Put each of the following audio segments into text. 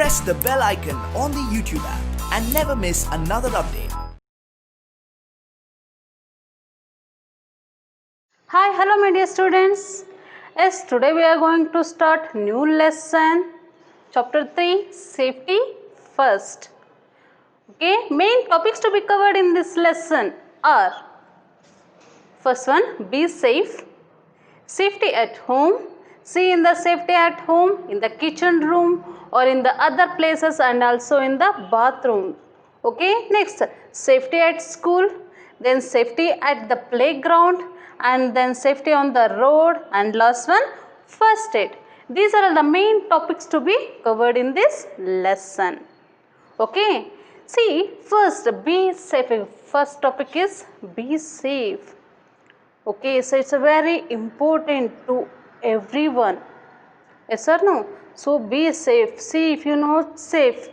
press the bell icon on the YouTube app and never miss another update. Hi, hello my dear students. Yes, today we are going to start new lesson, chapter 3, safety first. Okay, main topics to be covered in this lesson are: first one, be safe, safety at home. See, in the safety at home, in the kitchen room or in the other places, and also in the bathroom. Okay, next, safety at school, then safety at the playground, and then safety on the road, and last one, first aid. These are the main topics to be covered in this lesson. Okay, see, first, be safe. First topic is be safe. Okay, so it's a very important to everyone. Yes or no? So be safe. See, if you're not safe,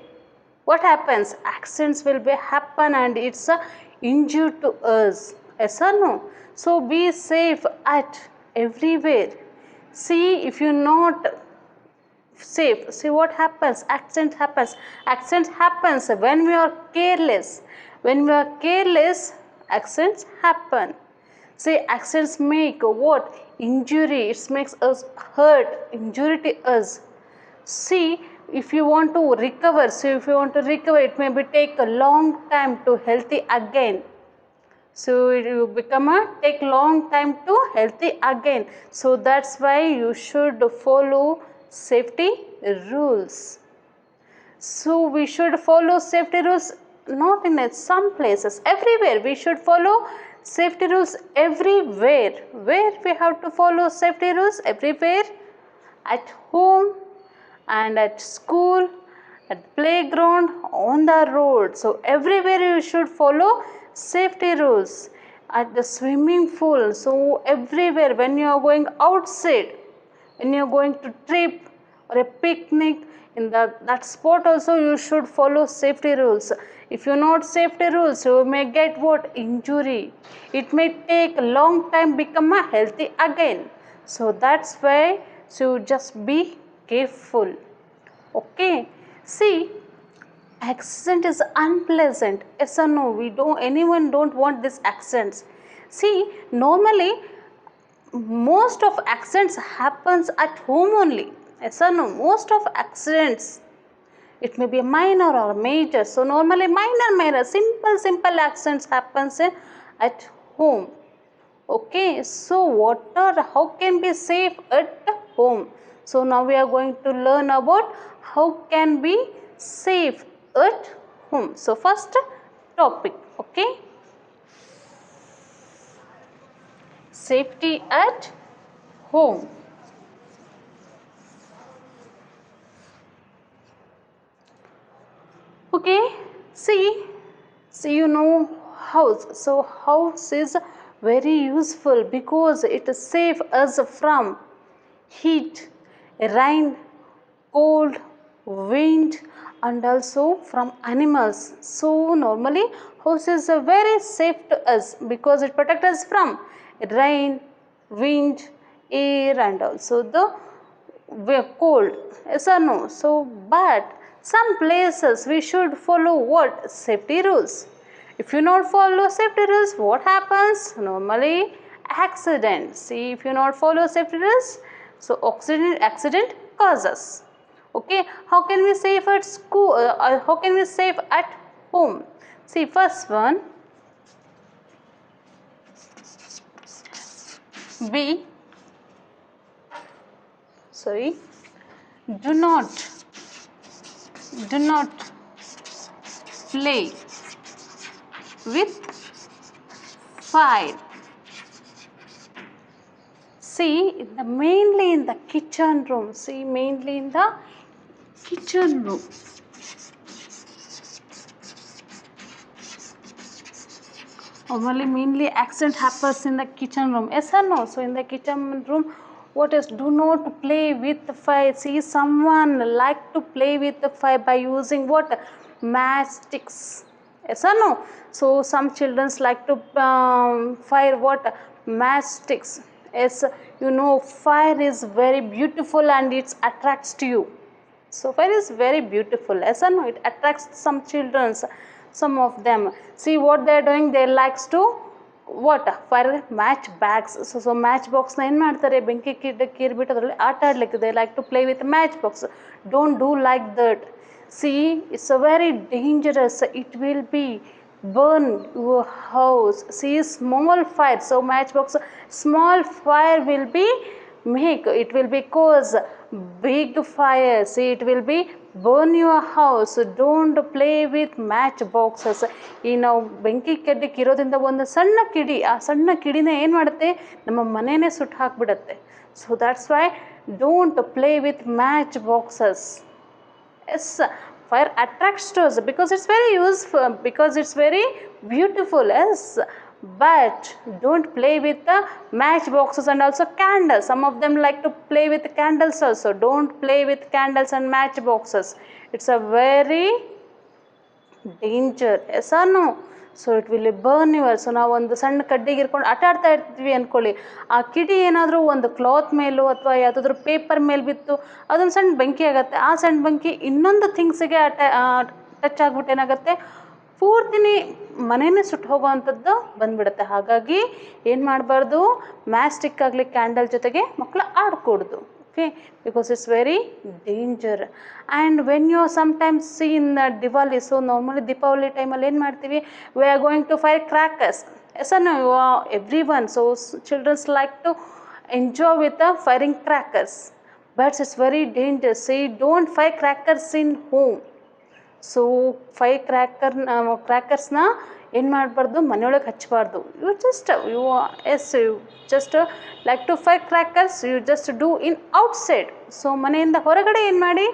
what happens? Accidents will be happen and it's a injury to us. Yes or no? So be safe at everywhere. See, if you're not safe, see what happens? Accident happens when we are careless. When we are careless, accidents happen. See, accidents make what? Injury. It makes us hurt, injury to us. See, if you want to recover, it may be take a long time to healthy again. So it will become a take long time to healthy again. So that's why you should follow safety rules. So we should follow safety rules not in some places, everywhere we should follow safety rules everywhere. Where we have to follow safety rules? Everywhere, at home and at school, at playground, on the road. So everywhere you should follow safety rules. At the swimming pool, so everywhere when you are going outside, when you are going to trip or a picnic, in that spot also you should follow safety rules. If you not safety rules, you may get what? Injury. It may take a long time become a healthy again. So that's why, so just be careful. Okay, see, accident is unpleasant. Yes or no? Anyone don't want this accidents. See, normally most of accidents happens at home only. Yes or no? Most of accidents, it may be a minor or major. So normally minor, simple accidents happens at home. Okay, so how can be safe at home? So now we are going to learn about how can be safe at home. So first topic, okay, safety at home. Okay, see you know house. So house is very useful because it saves us from heat, rain, cold, wind, and also from animals. So normally house is very safe to us because it protects us from rain, wind, air, and also the cold. Yes or no? So but some places we should follow what? Safety rules. If you not follow safety rules, what happens? Normally accident. See, if you not follow safety rules, so accident causes. Okay, how can we save at school? How can we save at home? See, first one, be sorry, do not play with fire. See, mainly in the kitchen room. See, mainly in the kitchen room. Normally, mainly accident happens in the kitchen room. Yes or no? So in the kitchen room, what is? Do not play with the fire. See, someone like to play with the fire by using what? Matchsticks. Yes or no? So some children like to fire what? Matchsticks. Yes, you know, fire is very beautiful and it attracts to you. So fire is very beautiful. Yes or no? It attracts some children, some of them. See what they are doing. They likes to what fire match bags. So match box na ಏನು ಮಾಡ್ತಾರೆ ಬೆಂಕಿ ಕೀರ್ಬಿಟ್ಟು ಅದರಲ್ಲಿ ಆಟ ಆಡ್ಲಿಕ್ಕೆ they like to play with match box. Don't do like that. See, it's a very dangerous. It will be burn your house. See, small fire. So matchbox, small fire will be make. It will be cause big fire. See, it will be burn your house. Don't play with matchboxes. ಈ ನಾವು ಬೆಂಕಿ ಕೆಡ್ಲಿಕ್ಕೆ ಇರೋದ್ರಿಂದ ಒಂದು ಸಣ್ಣ ಕಿಡಿ, ಆ ಸಣ್ಣ ಕಿಡಿನ ಏನು ಮಾಡುತ್ತೆ, ನಮ್ಮ ಮನೆಯೇ ಸುಟ್ಟು ಹಾಕಿಬಿಡುತ್ತೆ. So that's why don't play with match boxes. Yes, fire attracts to us because it's very useful, because it's very beautiful. Yes, but don't play with the match boxes and also candles. Some of them like to play with candles also. Don't play with candles and match boxes. It's a very danger. Yes or no? So it will burn your. So ನಾವು ಒಂದು ಸಣ್ಣ ಕಡ್ಡಿಗೆ ಇರ್ಕೊಂಡು ಆಟ ಆಡ್ತಾ ಇರ್ತೀವಿ ಅಂದ್ಕೊಳ್ಳಿ, ಆ ಕಿಡಿ ಏನಾದರೂ ಒಂದು ಕ್ಲಾತ್ ಮೇಲೂ ಅಥವಾ ಯಾವುದಾದ್ರೂ ಪೇಪರ್ ಮೇಲೆ ಬಿತ್ತು ಅದೊಂದು ಸಣ್ಣ ಬೆಂಕಿ ಆಗುತ್ತೆ. ಆ ಸಣ್ಣ ಬೆಂಕಿ ಇನ್ನೊಂದು ಥಿಂಗ್ಸಿಗೆ ಟಚ್ ಆಗಿಬಿಟ್ಟು ಏನಾಗುತ್ತೆ, ಪೂರ್ತಿನಿ ಮನೆಯೇ ಸುಟ್ಟು ಹೋಗೋವಂಥದ್ದು ಬಂದುಬಿಡುತ್ತೆ. ಹಾಗಾಗಿ ಏನು ಮಾಡಬಾರ್ದು, ಮ್ಯಾಚ್ ಸ್ಟಿಕ್ ಆಗಲಿ ಕ್ಯಾಂಡಲ್ ಜೊತೆಗೆ ಮಕ್ಕಳು ಆಡ್ಕೊಡ್ದು. Okay, because it's very danger. And when you sometimes see in the Diwali, so normally Deepavali time ಅಲ್ಲಿ ಏನು ಮಾಡ್ತೀವಿ, we are going to fire crackers. Yes or no? Everyone, so children like to enjoy with the firing crackers, but it's very dangerous. See, don't fire crackers in home. So ಕ್ರ್ಯಾಕರ್ಸ್ನ ಏನು ಮಾಡಬಾರ್ದು, ಮನೆಯೊಳಗೆ ಹಚ್ಚಬಾರ್ದು. You just like to fire crackers, you just do in outside. So ಮನೆಯಿಂದ ಹೊರಗಡೆ ಏನು ಮಾಡಿ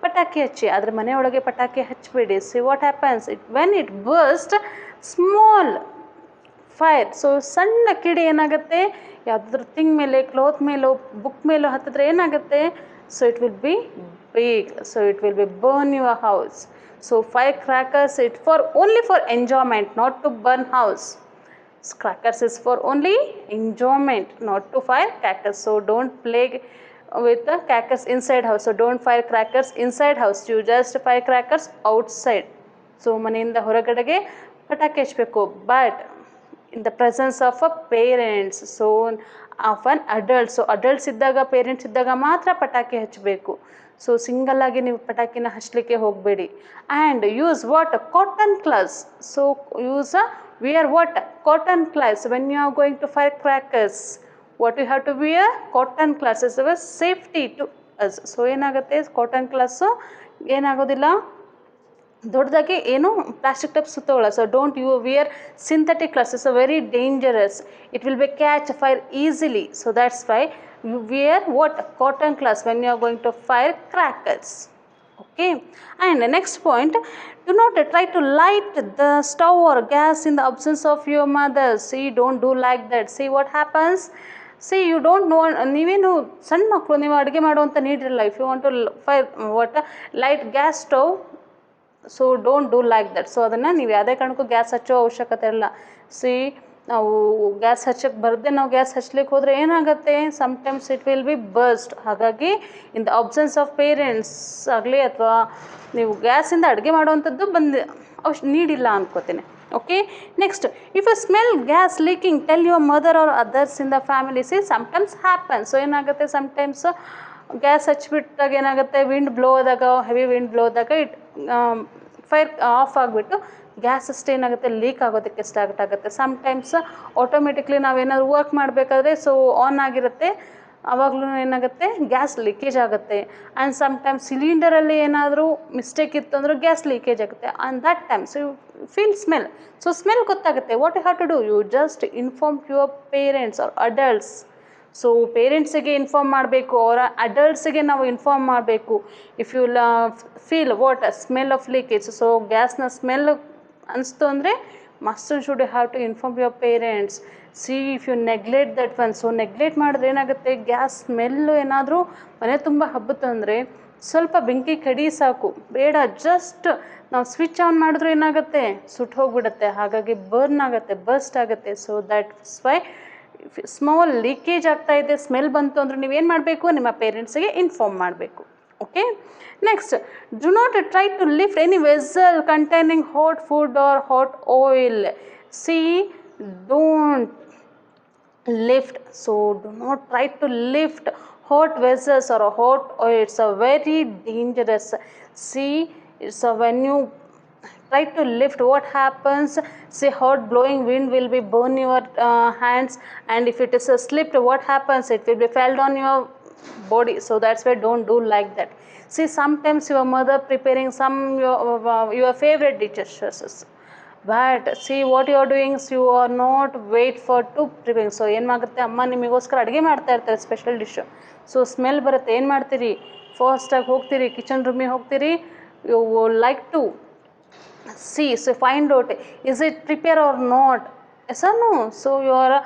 ಪಟಾಕಿ ಹಚ್ಚಿ, ಆದರೆ ಮನೆಯೊಳಗೆ ಪಟಾಕಿ ಹಚ್ಚಬೇಡಿ. See what happens, when it burst small fire. So ಸಣ್ಣ ಕಿಡಿ ಏನಾಗುತ್ತೆ, ಯಾವುದಾದ್ರೂ ಥಿಂಗ್ ಮೇಲೆ, ಕ್ಲಾತ್ ಮೇಲೋ, ಬುಕ್ ಮೇಲೋ ಹತ್ತಿದ್ರೆ ಏನಾಗುತ್ತೆ, so it will B big, so it will be burn your house. So firecrackers, it for only for enjoyment, not to burn house. Crackers is for only enjoyment, not to fire crackers. So don't play with the crackers inside house. So don't fire crackers inside house, you just fire crackers outside. So ಮನೆಯಿಂದ ಹೊರಗಡೆಗೆ ಪಟಾಕಿ ಹಚ್ಚಬೇಕು, but in the presence of a parents, so of an adult. So adults ಇದ್ದಾಗ, parents ಇದ್ದಾಗ ಮಾತ್ರ ಪಟಾಕಿ ಹಚ್ಚಬೇಕು. So single ಆಗಿ ನೀವು ಪಟಾಕಿನ ಹಚ್ಚಲಿಕ್ಕೆ ಹೋಗಬೇಡಿ. And use what, cotton clothes. So use wear what, cotton clothes when you are going to fire crackers. What you have to wear, cotton clothes is our safety to us. So ಏನಾಗುತ್ತೆ, cotton clothes ಏನಾಗೋದಿಲ್ಲ, ದೊಡ್ಡದಾಗಿ ಏನು plastic type ಸುತ್ತೋಲ್ಲ. So don't you wear synthetic clothes, very dangerous. It will be catch fire easily. So that's why you wear what, cotton cloth when you are going to fire crackers. Okay, and the next point, do not try to light the stove or gas in the absence of your mother. See, don't do like that. See what happens, see you don't know, ನೀವೇನು ಸಣ್ಣ ಮಕ್ಕಳು, ನೀವು ಅಡುಗೆ ಮಾಡುವಂಥ ನೀಡಿರಲ್ಲ. If you want to fire what, light gas stove, so don't do like that. So ಅದನ್ನು ನೀವು ಯಾವುದೇ ಕಾರಣಕ್ಕೂ ಗ್ಯಾಸ್ ಹಚ್ಚೋ ಅವಶ್ಯಕತೆ ಇಲ್ಲ. ಸಿ, ನಾವು ಗ್ಯಾಸ್ ಹಚ್ಚಕ್ಕೆ ಬರದೆ ನಾವು ಗ್ಯಾಸ್ ಹಚ್ಲಿಕ್ಕೆ ಹೋದರೆ ಏನಾಗುತ್ತೆ, sometimes it will be burst. ಹಾಗಾಗಿ in the absence of parents ಆಗಲಿ ಅಥವಾ ನೀವು ಗ್ಯಾಸಿಂದ ಅಡುಗೆ ಮಾಡುವಂಥದ್ದು ನೀಡಿಲ್ಲ ಅನ್ಕೋತೀನಿ. Okay, next, if you smell gas leaking, tell your mother or others in the family. See sometimes happen. So ಏನಾಗುತ್ತೆ, ಸಮ್ಟೈಮ್ಸ್ ಗ್ಯಾಸ್ ಹಚ್ಬಿಟ್ಟಾಗ ಏನಾಗುತ್ತೆ, ವಿಂಡ್ ಬ್ಲೋ ಆದಾಗ, ಹೆವಿ ವಿಂಡ್ ಬ್ಲೋ ಆದಾಗ ಇಟ್ ಫೈರ್ ಆಫ್ ಆಗಿಬಿಟ್ಟು ಗ್ಯಾಸ್ ಅಷ್ಟೇ ಏನಾಗುತ್ತೆ, ಲೀಕ್ ಆಗೋದಕ್ಕೆ start ಆಗುತ್ತೆ. ಸಮ್ಟೈಮ್ಸ್ ಆಟೋಮೆಟಿಕ್ಲಿ ನಾವೇನಾದ್ರು ವರ್ಕ್ ಮಾಡಬೇಕಾದ್ರೆ ಸೊ ಆನ್ ಆಗಿರುತ್ತೆ, ಆವಾಗಲೂ ಏನಾಗುತ್ತೆ, ಗ್ಯಾಸ್ ಲೀಕೇಜ್ ಆಗುತ್ತೆ. ಆ್ಯಂಡ್ ಸಮ್ಟೈಮ್ಸ್ ಸಿಲಿಂಡರಲ್ಲಿ ಏನಾದರೂ ಮಿಸ್ಟೇಕ್ ಇತ್ತು ಅಂದ್ರೆ ಗ್ಯಾಸ್ ಲೀಕೇಜ್ ಆಗುತ್ತೆ. On that time so you feel smell. So smell ಗೊತ್ತಾಗುತ್ತೆ. What you have to do, you just inform your parents or adults. So ಪೇರೆಂಟ್ಸಿಗೆ ಇನ್ಫಾರ್ಮ್ ಮಾಡಬೇಕು, ಅವರ ಅಡಲ್ಟ್ಸಿಗೆ ನಾವು ಇನ್ಫಾರ್ಮ್ ಮಾಡಬೇಕು. If you feel what smell of leakage, so ಗ್ಯಾಸ್ನ smell ಅನಿಸ್ತು ಅಂದರೆ must should have to inform your parents. See if you neglect that one, so neglect ಮಾಡಿದ್ರೆ ಏನಾಗುತ್ತೆ, ಗ್ಯಾಸ್ ಸ್ಮೆಲ್ಲು ಏನಾದರೂ ಮನೆ ತುಂಬ ಹಬ್ಬತ್ತು ಅಂದರೆ ಸ್ವಲ್ಪ ಬೆಂಕಿ ಕಡಿ ಸಾಕು, ಬೇಡ ಜಸ್ಟ್ ನಾವು ಸ್ವಿಚ್ ಆನ್ ಮಾಡಿದ್ರು ಏನಾಗುತ್ತೆ, ಸುಟ್ಟು ಹೋಗಿಬಿಡುತ್ತೆ. ಹಾಗಾಗಿ ಬರ್ನ್ ಆಗುತ್ತೆ, ಬರ್ಸ್ಟ್ ಆಗುತ್ತೆ. So that's why small leakage ಆಗ್ತಾ ಇದೆ, ಸ್ಮೆಲ್ ಬಂತು ಅಂದರೆ ನೀವೇನು ಮಾಡಬೇಕು, ನಿಮ್ಮ ಪೇರೆಂಟ್ಸಿಗೆ ಇನ್ಫಾರ್ಮ್ ಮಾಡಬೇಕು. Okay, next, do not try to lift any vessel containing hot food or hot oil. See, don't lift, so do not try to lift hot vessels or a hot oil. It's a very dangerous. See, it's a when you try to lift, what happens? See, hot blowing wind will be burn your hands, and if it is a slipped, what happens? It will be fell on your body. So that's why don't do like that. See, sometimes your mother preparing some your favorite dishes, but see what you are doing, so you are not wait for to preparing. So ಏನು ಮಾಡುತ್ತೆ, ಅಮ್ಮ ನಿಮಗೋಸ್ಕರ ಅಡುಗೆ ಮಾಡ್ತಾ ಇರ್ತಾರೆ special dish. So smell ಬರುತ್ತೆ, ಏನು ಮಾಡ್ತೀರಿ, ಫಾಸ್ಟಾಗಿ ಹೋಗ್ತೀರಿ ಕಿಚನ್ ರೂಮಿಗೆ ಹೋಗ್ತೀರಿ, you like to see, so find out is it prepare or not, yes or no. So you are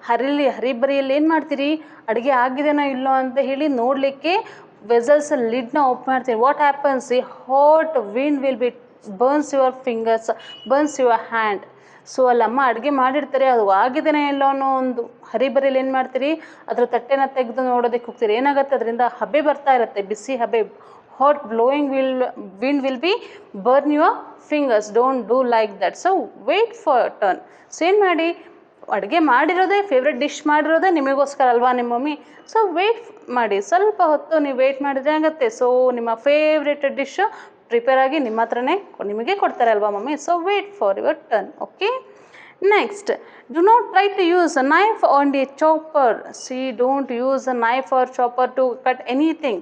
ಹರಿಬರಿಯಲ್ಲಿ ಏನು ಮಾಡ್ತೀರಿ, ಅಡುಗೆ ಆಗಿದೆನೋ ಇಲ್ಲೋ ಅಂತ ಹೇಳಿ ನೋಡಲಿಕ್ಕೆ ವೆಸಲ್ಸ್ ಲಿಡ್ನ ಓಪನ್ ಮಾಡ್ತೀರಿ. ವಾಟ್ ಹ್ಯಾಪನ್ಸ್, ಈ hot wind will be burns your fingers, burns your hand. So ಅಲ್ಲಿ ಅಮ್ಮ ಅಡುಗೆ ಮಾಡಿರ್ತಾರೆ, ಅದು ಆಗಿದೆಯೋ ಇಲ್ಲೋ ಅನ್ನೋ ಒಂದು ಹರಿಬರಿಯಲ್ಲಿ ಏನು ಮಾಡ್ತೀರಿ, ಅದರ ತಟ್ಟೆನ ತೆಗೆದು ನೋಡೋದಕ್ಕೆ ಹೋಗ್ತೀರಿ. ಏನಾಗುತ್ತೆ, ಅದರಿಂದ ಹಬೆ ಬರ್ತಾ ಇರುತ್ತೆ, ಬಿಸಿ ಹಬೆ. Hot blowing wind will be burn your fingers. Don't do like that. So wait for turn. So ಏನು ಮಾಡಿ, ಅಡುಗೆ ಮಾಡಿರೋದೇ, ಫೇವ್ರೆಟ್ ಡಿಶ್ ಮಾಡಿರೋದೇ ನಿಮಗೋಸ್ಕರ ಅಲ್ವಾ ನಿಮ್ಮ ಮಮ್ಮಿ. ಸೊ ವೇಟ್ ಮಾಡಿ, ಸ್ವಲ್ಪ ಹೊತ್ತು ನೀವು ವೇಟ್ ಮಾಡಿದ್ರೆ ಆಗುತ್ತೆ. ಸೊ ನಿಮ್ಮ ಫೇವ್ರೆಟ್ ಡಿಶ್ ಪ್ರಿಪೇರ್ ಆಗಿ ನಿಮ್ಮ ಹತ್ರನೇ ನಿಮಗೆ ಕೊಡ್ತಾರೆ ಅಲ್ವಾ mummy. So wait for your turn. Okay, next, do not try to use a knife or a chopper. See, don't use a knife or chopper to cut anything.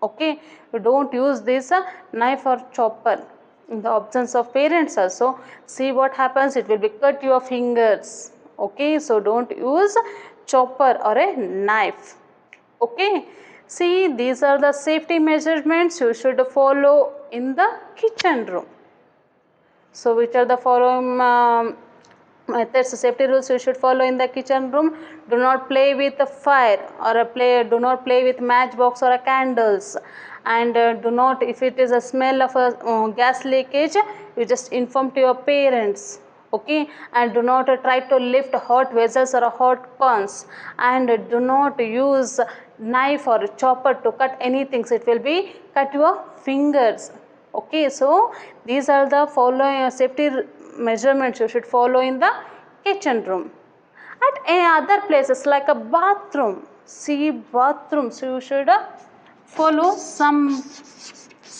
Okay, you don't use this knife or chopper in the absence of parents also. See what happens, it will be cut your fingers. Okay, so don't use chopper or a knife. Okay, see, these are the safety measurements you should follow in the kitchen room. So which are the following methods, safety rules you should follow in the kitchen room? Do not play with the fire or do not play with matchbox or candles, and do not, if it is a smell of a gas leakage, you just inform to your parents. Okay, and do not try to lift hot vessels or hot pans, and do not use knife or chopper to cut anything. It will be cut your fingers. Okay, so these are the following safety measurements you should follow in the kitchen room. At any other places like a bathroom, see, bathroom, so you should follow some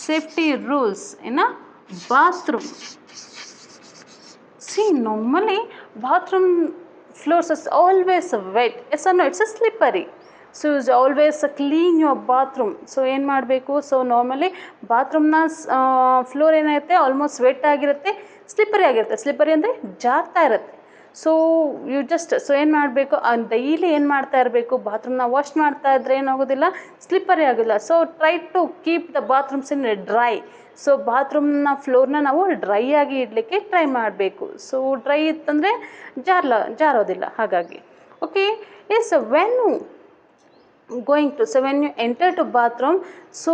safety rules in a bathroom. See, normally bathroom floors is always wet. Yes or no, it's a slippery. So you always clean your bathroom. So ಏನು ಮಾಡಬೇಕು, so normally ಬಾತ್ರೂಮ್ನ floor ಏನಾಗುತ್ತೆ, almost vet ಆಗಿರುತ್ತೆ, slippery ಆಗಿರುತ್ತೆ. Slippery ಅಂದರೆ ಜಾರ್ತಾ ಇರುತ್ತೆ. So you just, so ಏನು ಮಾಡಬೇಕು, daily ಏನು ಮಾಡ್ತಾ ಇರಬೇಕು, ಬಾತ್ರೂಮ್ನ ವಾಶ್ ಮಾಡ್ತಾ ಇದ್ರೆ ಏನಾಗೋದಿಲ್ಲ, ಸ್ಲಿಪ್ಪರಿ ಆಗೋದಿಲ್ಲ. So try to keep the bathrooms in dry. So ಬಾತ್ರೂಮ್ನ ಫ್ಲೋರ್ನ ನಾವು ಡ್ರೈ ಆಗಿ ಇಡಲಿಕ್ಕೆ ಟ್ರೈ ಮಾಡಬೇಕು. ಸೊ ಡ್ರೈ ಇತ್ತಂದರೆ ಜಾರೋದಿಲ್ಲ ಹಾಗಾಗಿ. Okay, yes, when going to, so when you enter to bathroom, so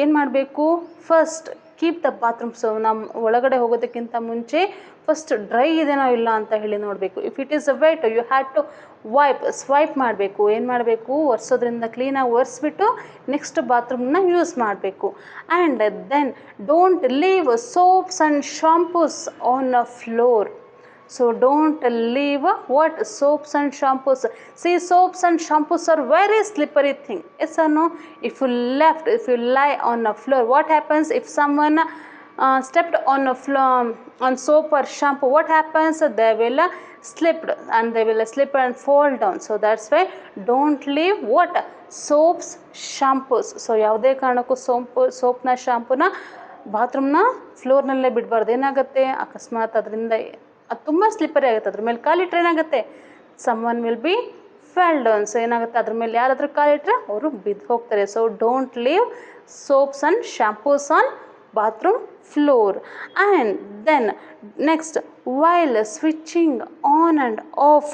ಏನು ಮಾಡಬೇಕು, first keep the bathroom. So ನಮ್ಮ ಒಳಗಡೆ ಹೋಗೋದಕ್ಕಿಂತ ಮುಂಚೆ ಫಸ್ಟ್ ಡ್ರೈ ಇದೆನೋ ಇಲ್ಲ ಅಂತ ಹೇಳಿ ನೋಡಬೇಕು. If it is wet, you had to swipe ಮಾಡಬೇಕು. ಏನು ಮಾಡಬೇಕು, ಒರೆಸೋದ್ರಿಂದ ಕ್ಲೀನಾಗಿ ಒರೆಸ್ಬಿಟ್ಟು ನೆಕ್ಸ್ಟ್ ಬಾತ್ರೂಮ್ನ ಯೂಸ್ ಮಾಡಬೇಕು. And then don't leave soaps and shampoos on a floor. So don't leave what, soaps and shampoos. See, soaps and shampoos are very slippery thing. Yes or no? If you lie on a floor, what happens if someone stepped on a floor on soap or shampoo? What happens? They will slip and fall down. So that's why don't leave what, soaps, shampoos. So ಯಾವುದೇ ಕಾರಣಕ್ಕೂ ಸೋಪ್ನ ಶಾಂಪೂನ ಬಾತ್ರೂಮ್ನ ಫ್ಲೋರ್ನಲ್ಲೇ ಬಿಡಬಾರ್ದು. ಏನಾಗುತ್ತೆ, ಅಕಸ್ಮಾತ್ ಅದರಿಂದ ಅದು ತುಂಬ slippery ಆಗುತ್ತೆ, ಅದ್ರ ಮೇಲೆ ಕಾಲಿಟ್ರೆ ಏನಾಗುತ್ತೆ, someone will be fell down. So ಏನಾಗುತ್ತೆ, ಅದ್ರ ಮೇಲೆ ಯಾರಾದರೂ ಕಾಲಿಟ್ರೆ ಅವರು ಬಿದ್ದು ಹೋಗ್ತಾರೆ. So don't leave soaps and shampoos on bathroom floor. And then next, while switching on and off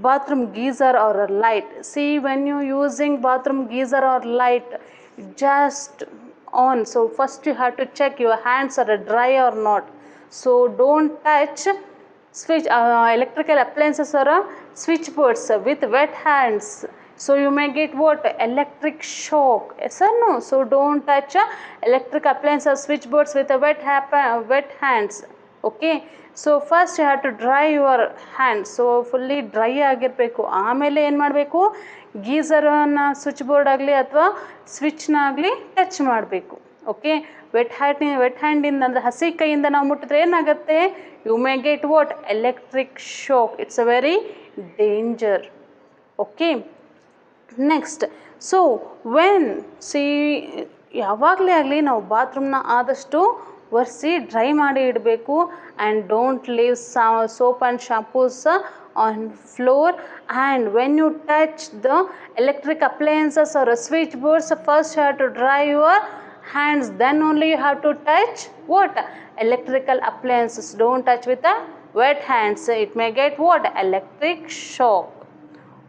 bathroom geyser or light, see, when you using bathroom geyser or light, just on. So first you have to check your hands are dry or not. So don't touch switch electrical appliances or switch boards with wet hands. so you may get what, electric shock, yes or no? So don't touch electric appliances or switchboards with a wet hands. Okay, so first you have to dry your hands, so fully dry ಆಗಿರಬೇಕು. ಆಮೇಲೆ ಏನು ಮಾಡಬೇಕು, ಗೀಸರನ್ನು switch board ಆಗಲಿ ಅಥವಾ ಸ್ವಿಚ್ನ ಆಗಲಿ touch ಮಾಡಬೇಕು. Okay, vet ಹ್ಯಾಂಡಿಂದ ಅಂದರೆ ಹಸಿ ಕೈಯಿಂದ ನಾವು ಮುಟ್ಟಿದ್ರೆ ಏನಾಗುತ್ತೆ, you may get what, electric shock. It's a very danger. Okay, next, so when see ಯಾವಾಗಲೇ ಆಗಲಿ ನಾವು ಬಾತ್ರೂಮ್ನ ಆದಷ್ಟು ಒರೆಸಿ ಡ್ರೈ ಮಾಡಿ ಇಡಬೇಕು. And don't leave soap and shampoos on floor. And when you touch the electric appliances or switch boards, first you have to dry your hands, then only you have to touch what, electrical appliances. Don't touch with the wet hands, it may get what, electric shock.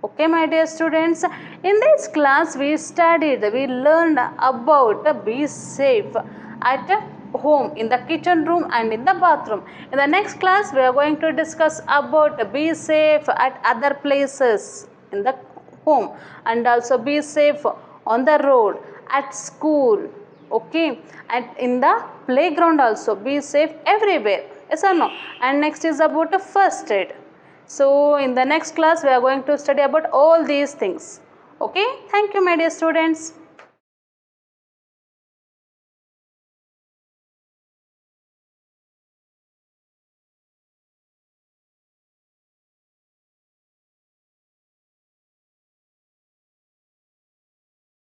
Okay my dear students, in this class we learned about be safe at home, in the kitchen room and in the bathroom. In the next class we are going to discuss about be safe at other places in the home, and also be safe on the road, at school, okay, and in the playground also. Be safe everywhere, yes or no? And next is about a first aid. So in the next class we are going to study about all these things. Okay, thank you my dear students.